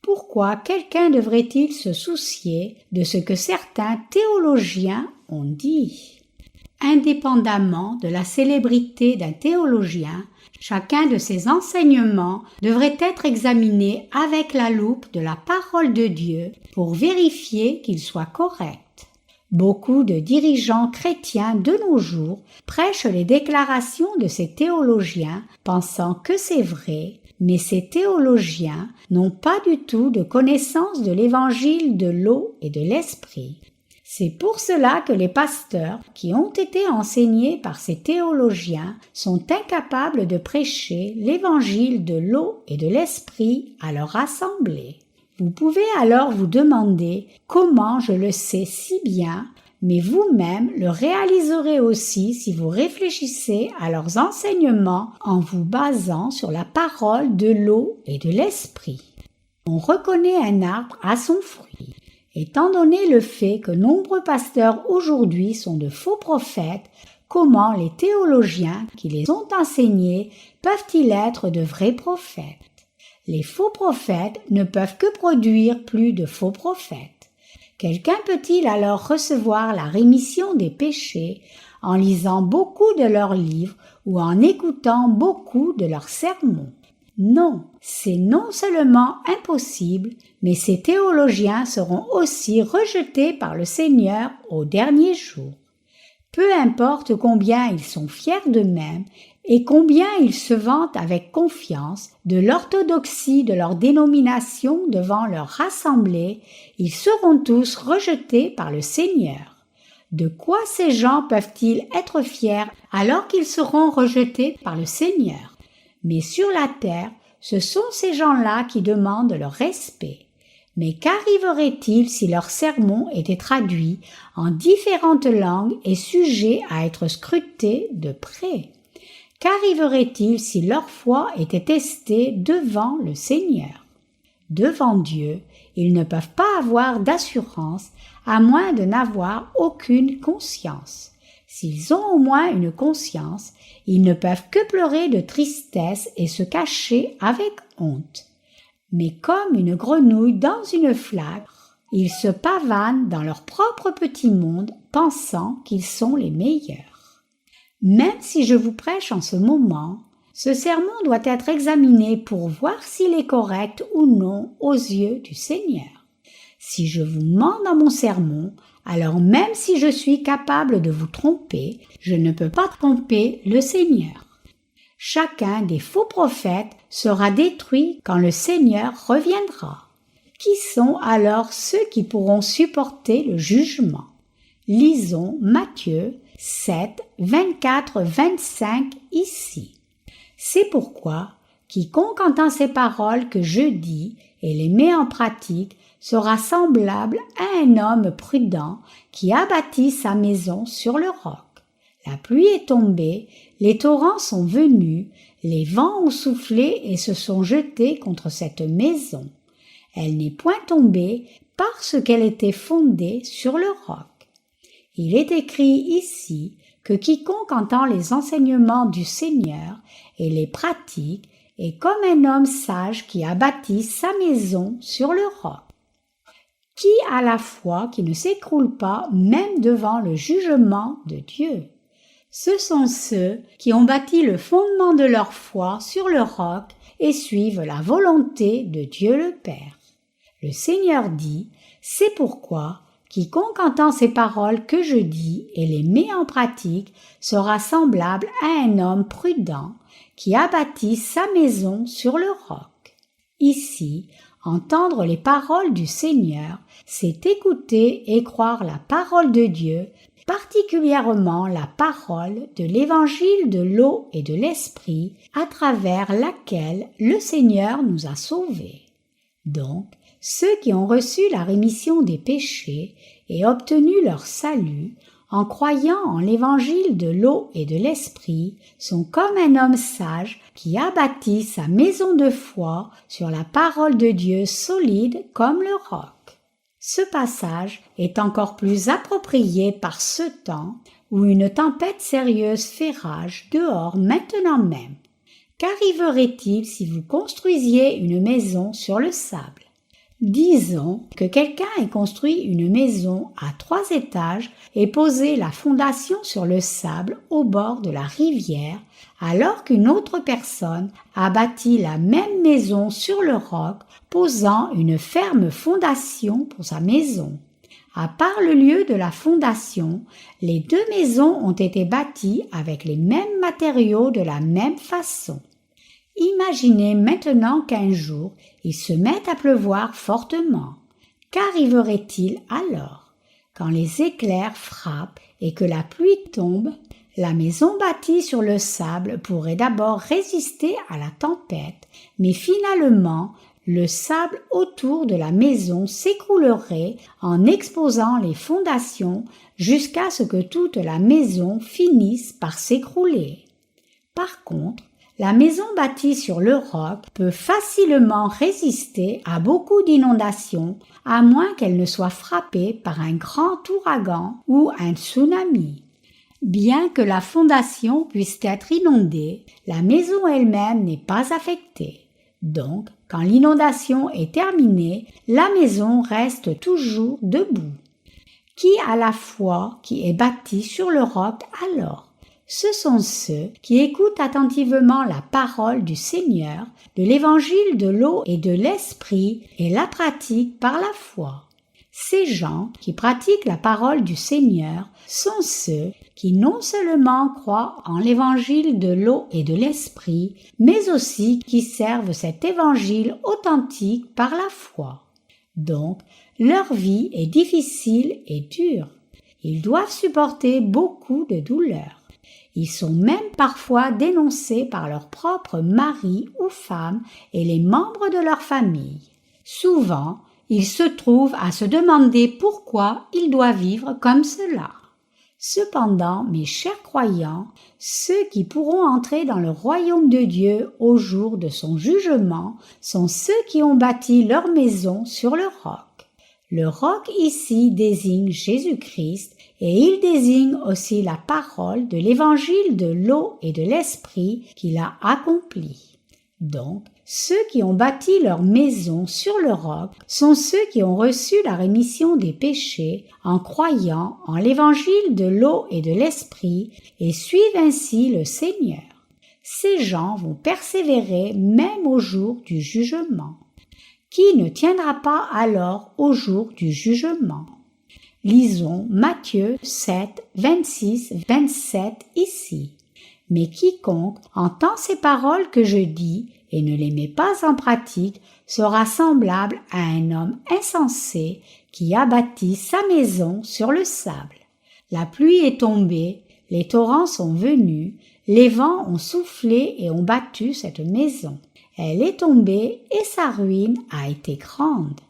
Pourquoi quelqu'un devrait-il se soucier de ce que certains théologiens ont dit? Indépendamment de la célébrité d'un théologien, chacun de ses enseignements devrait être examiné avec la loupe de la parole de Dieu pour vérifier qu'il soit correct. Beaucoup de dirigeants chrétiens de nos jours prêchent les déclarations de ces théologiens pensant que c'est vrai, mais ces théologiens n'ont pas du tout de connaissance de l'évangile de l'eau et de l'esprit. C'est pour cela que les pasteurs qui ont été enseignés par ces théologiens sont incapables de prêcher l'évangile de l'eau et de l'esprit à leur assemblée. Vous pouvez alors vous demander comment je le sais si bien, mais vous-même le réaliserez aussi si vous réfléchissez à leurs enseignements en vous basant sur la parole de l'eau et de l'esprit. On reconnaît un arbre à son fruit. Étant donné le fait que nombreux pasteurs aujourd'hui sont de faux prophètes, comment les théologiens qui les ont enseignés peuvent-ils être de vrais prophètes? Les faux prophètes ne peuvent que produire plus de faux prophètes. Quelqu'un peut-il alors recevoir la rémission des péchés en lisant beaucoup de leurs livres ou en écoutant beaucoup de leurs sermons? Non, c'est non seulement impossible, mais ces théologiens seront aussi rejetés par le Seigneur au dernier jour. Peu importe combien ils sont fiers d'eux-mêmes et combien ils se vantent avec confiance de l'orthodoxie de leur dénomination devant leur assemblée, ils seront tous rejetés par le Seigneur. De quoi ces gens peuvent-ils être fiers alors qu'ils seront rejetés par le Seigneur? Mais sur la terre, ce sont ces gens-là qui demandent leur respect. Mais qu'arriverait-il si leurs sermons étaient traduits en différentes langues et sujets à être scrutés de près? Qu'arriverait-il si leur foi était testée devant le Seigneur? Devant Dieu, ils ne peuvent pas avoir d'assurance à moins de n'avoir aucune conscience. S'ils ont au moins une conscience, ils ne peuvent que pleurer de tristesse et se cacher avec honte. Mais comme une grenouille dans une flaque, ils se pavanent dans leur propre petit monde, pensant qu'ils sont les meilleurs. Même si je vous prêche en ce moment, ce sermon doit être examiné pour voir s'il est correct ou non aux yeux du Seigneur. Si je vous mens dans mon sermon, alors même si je suis capable de vous tromper, je ne peux pas tromper le Seigneur. Chacun des faux prophètes sera détruit quand le Seigneur reviendra. Qui sont alors ceux qui pourront supporter le jugement? Lisons Matthieu 7, 24-25 ici. C'est pourquoi quiconque entend ces paroles que je dis et les met en pratique sera semblable à un homme prudent qui a bâti sa maison sur le roc. La pluie est tombée, les torrents sont venus, les vents ont soufflé et se sont jetés contre cette maison. Elle n'est point tombée parce qu'elle était fondée sur le roc. Il est écrit ici que quiconque entend les enseignements du Seigneur et les pratique est comme un homme sage qui a bâti sa maison sur le roc. Qui a la foi qui ne s'écroule pas même devant le jugement de Dieu? Ce sont ceux qui ont bâti le fondement de leur foi sur le roc et suivent la volonté de Dieu le Père. Le Seigneur dit, c'est pourquoi quiconque entend ces paroles que je dis et les met en pratique sera semblable à un homme prudent qui a bâti sa maison sur le roc. Ici, entendre les paroles du Seigneur, c'est écouter et croire la parole de Dieu, particulièrement la parole de l'évangile de l'eau et de l'esprit, à travers laquelle le Seigneur nous a sauvés. Donc, ceux qui ont reçu la rémission des péchés et obtenu leur salut, en croyant en l'évangile de l'eau et de l'esprit, sont comme un homme sage qui a bâti sa maison de foi sur la parole de Dieu solide comme le roc. Ce passage est encore plus approprié par ce temps où une tempête sérieuse fait rage dehors maintenant même. Qu'arriverait-il si vous construisiez une maison sur le sable? Disons que quelqu'un ait construit une maison à 3 étages et posé la fondation sur le sable au bord de la rivière, alors qu'une autre personne a bâti la même maison sur le roc, posant une ferme fondation pour sa maison. À part le lieu de la fondation, les 2 maisons ont été bâties avec les mêmes matériaux de la même façon. Imaginez maintenant qu'un jour, il se met à pleuvoir fortement. Qu'arriverait-il alors? Quand les éclairs frappent et que la pluie tombe, la maison bâtie sur le sable pourrait d'abord résister à la tempête, mais finalement, le sable autour de la maison s'écroulerait en exposant les fondations jusqu'à ce que toute la maison finisse par s'écrouler. Par contre, la maison bâtie sur le roc peut facilement résister à beaucoup d'inondations, à moins qu'elle ne soit frappée par un grand ouragan ou un tsunami. Bien que la fondation puisse être inondée, la maison elle-même n'est pas affectée. Donc, quand l'inondation est terminée, la maison reste toujours debout. Qui a la foi qui est bâtie sur le roc alors? Ce sont ceux qui écoutent attentivement la parole du Seigneur, de l'évangile de l'eau et de l'esprit et la pratiquent par la foi. Ces gens qui pratiquent la parole du Seigneur sont ceux qui non seulement croient en l'évangile de l'eau et de l'esprit, mais aussi qui servent cet évangile authentique par la foi. Donc, leur vie est difficile et dure. Ils doivent supporter beaucoup de douleurs. Ils sont même parfois dénoncés par leur propre mari ou femme et les membres de leur famille. Souvent, ils se trouvent à se demander pourquoi ils doivent vivre comme cela. Cependant, mes chers croyants, ceux qui pourront entrer dans le royaume de Dieu au jour de son jugement sont ceux qui ont bâti leur maison sur le roc. Le roc ici désigne Jésus-Christ et il désigne aussi la parole de l'évangile de l'eau et de l'esprit qu'il a accompli. Donc, ceux qui ont bâti leur maison sur le roc sont ceux qui ont reçu la rémission des péchés en croyant en l'évangile de l'eau et de l'esprit et suivent ainsi le Seigneur. Ces gens vont persévérer même au jour du jugement. Qui ne tiendra pas alors au jour du jugement? Lisons Matthieu 7, 26, 27 ici. Mais quiconque entend ces paroles que je dis et ne les met pas en pratique sera semblable à un homme insensé qui a bâti sa maison sur le sable. La pluie est tombée, les torrents sont venus, les vents ont soufflé et ont battu cette maison. Elle est tombée et sa ruine a été grande.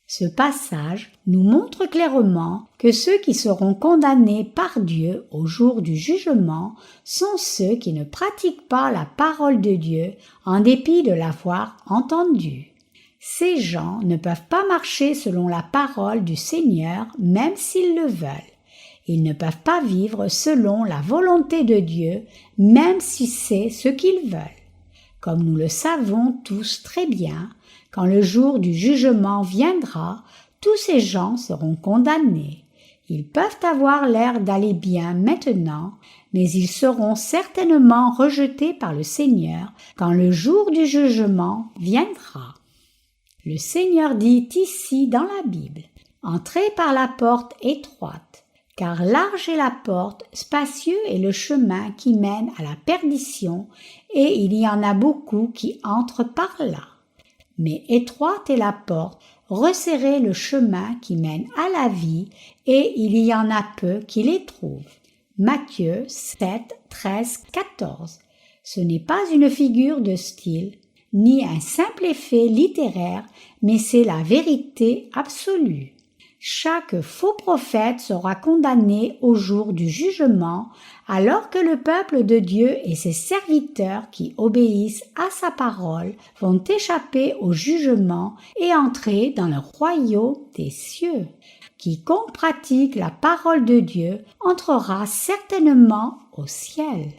Ce passage nous montre clairement que ceux qui seront condamnés par Dieu au jour du jugement sont ceux qui ne pratiquent pas la parole de Dieu en dépit de l'avoir entendue. Ces gens ne peuvent pas marcher selon la parole du Seigneur même s'ils le veulent. Ils ne peuvent pas vivre selon la volonté de Dieu même si c'est ce qu'ils veulent. Comme nous le savons tous très bien, quand le jour du jugement viendra, tous ces gens seront condamnés. Ils peuvent avoir l'air d'aller bien maintenant, mais ils seront certainement rejetés par le Seigneur quand le jour du jugement viendra. Le Seigneur dit ici dans la Bible, « Entrez par la porte étroite, car large est la porte, spacieux est le chemin qui mène à la perdition, et il y en a beaucoup qui entrent par là. Mais étroite est la porte, resserré le chemin qui mène à la vie, et il y en a peu qui les trouvent. » Matthieu 7, 13, 14. Ce n'est pas une figure de style, ni un simple effet littéraire, mais c'est la vérité absolue. Chaque faux prophète sera condamné au jour du jugement, alors que le peuple de Dieu et ses serviteurs qui obéissent à sa parole vont échapper au jugement et entrer dans le royaume des cieux. Quiconque pratique la parole de Dieu entrera certainement au ciel.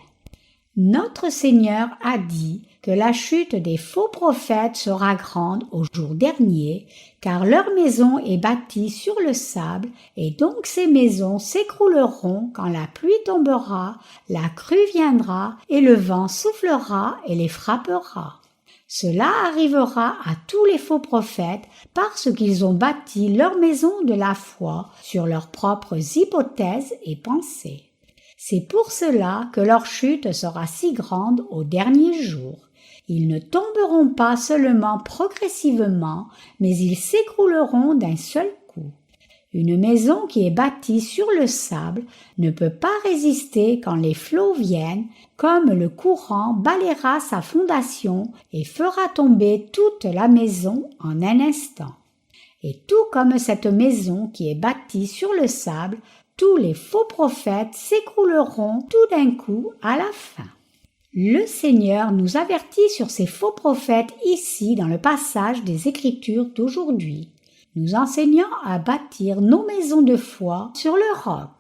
Notre Seigneur a dit que la chute des faux prophètes sera grande au jour dernier, car leur maison est bâtie sur le sable, et donc ces maisons s'écrouleront quand la pluie tombera, la crue viendra, et le vent soufflera et les frappera. Cela arrivera à tous les faux prophètes parce qu'ils ont bâti leur maison de la foi sur leurs propres hypothèses et pensées. C'est pour cela que leur chute sera si grande au dernier jour. Ils ne tomberont pas seulement progressivement, mais ils s'écrouleront d'un seul coup. Une maison qui est bâtie sur le sable ne peut pas résister quand les flots viennent, comme le courant balayera sa fondation et fera tomber toute la maison en un instant. Et tout comme cette maison qui est bâtie sur le sable, tous les faux prophètes s'écrouleront tout d'un coup à la fin. Le Seigneur nous avertit sur ces faux prophètes ici dans le passage des Écritures d'aujourd'hui, nous enseignant à bâtir nos maisons de foi sur le roc.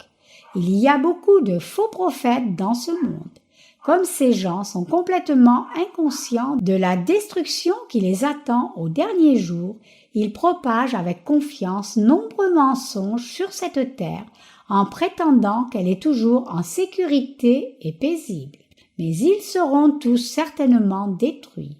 Il y a beaucoup de faux prophètes dans ce monde. Comme ces gens sont complètement inconscients de la destruction qui les attend au dernier jour, ils propagent avec confiance nombreux mensonges sur cette terre en prétendant qu'elle est toujours en sécurité et paisible. Mais ils seront tous certainement détruits.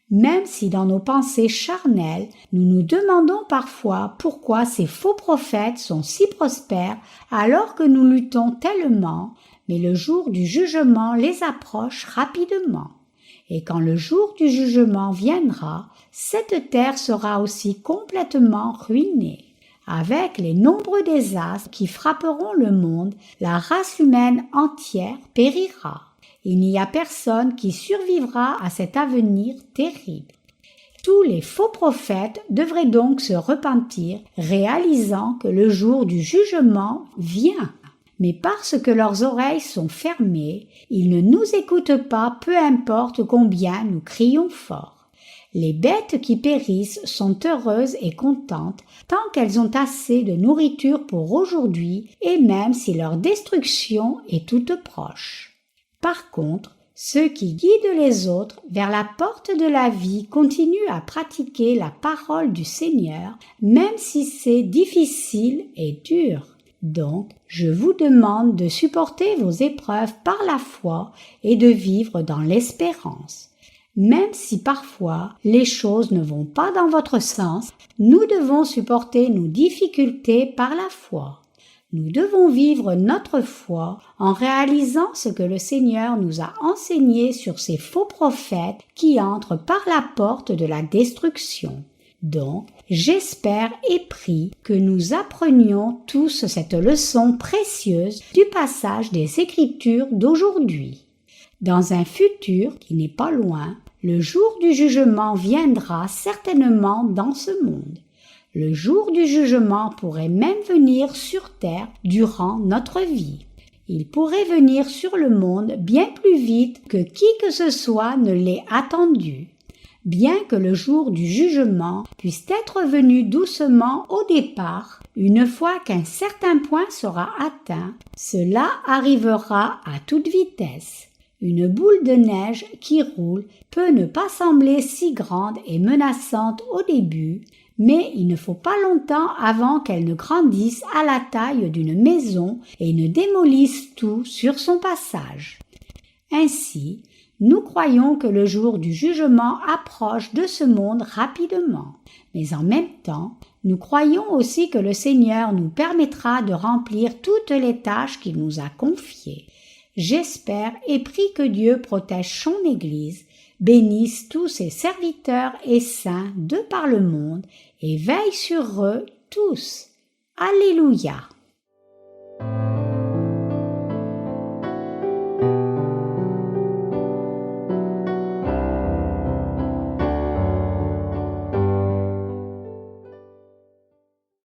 Même si dans nos pensées charnelles, nous nous demandons parfois pourquoi ces faux prophètes sont si prospères alors que nous luttons tellement, mais le jour du jugement les approche rapidement. Et quand le jour du jugement viendra, cette terre sera aussi complètement ruinée. Avec les nombreux désastres qui frapperont le monde, la race humaine entière périra. Il n'y a personne qui survivra à cet avenir terrible. Tous les faux prophètes devraient donc se repentir, réalisant que le jour du jugement vient. Mais parce que leurs oreilles sont fermées, ils ne nous écoutent pas, peu importe combien nous crions fort. Les bêtes qui périssent sont heureuses et contentes tant qu'elles ont assez de nourriture pour aujourd'hui et même si leur destruction est toute proche. Par contre, ceux qui guident les autres vers la porte de la vie continuent à pratiquer la parole du Seigneur, même si c'est difficile et dur. Donc, je vous demande de supporter vos épreuves par la foi et de vivre dans l'espérance. Même si parfois les choses ne vont pas dans votre sens, nous devons supporter nos difficultés par la foi. Nous devons vivre notre foi en réalisant ce que le Seigneur nous a enseigné sur ces faux prophètes qui entrent par la porte de la destruction. Donc, j'espère et prie que nous apprenions tous cette leçon précieuse du passage des Écritures d'aujourd'hui. Dans un futur qui n'est pas loin, le jour du jugement viendra certainement dans ce monde. Le jour du jugement pourrait même venir sur terre durant notre vie. Il pourrait venir sur le monde bien plus vite que qui que ce soit ne l'ait attendu. Bien que le jour du jugement puisse être venu doucement au départ, une fois qu'un certain point sera atteint, cela arrivera à toute vitesse. Une boule de neige qui roule peut ne pas sembler si grande et menaçante au début, mais il ne faut pas longtemps avant qu'elle ne grandisse à la taille d'une maison et ne démolisse tout sur son passage. Ainsi, nous croyons que le jour du jugement approche de ce monde rapidement, mais en même temps, nous croyons aussi que le Seigneur nous permettra de remplir toutes les tâches qu'il nous a confiées. J'espère et prie que Dieu protège son Église, bénisse tous ses serviteurs et saints de par le monde et veille sur eux tous. Alléluia.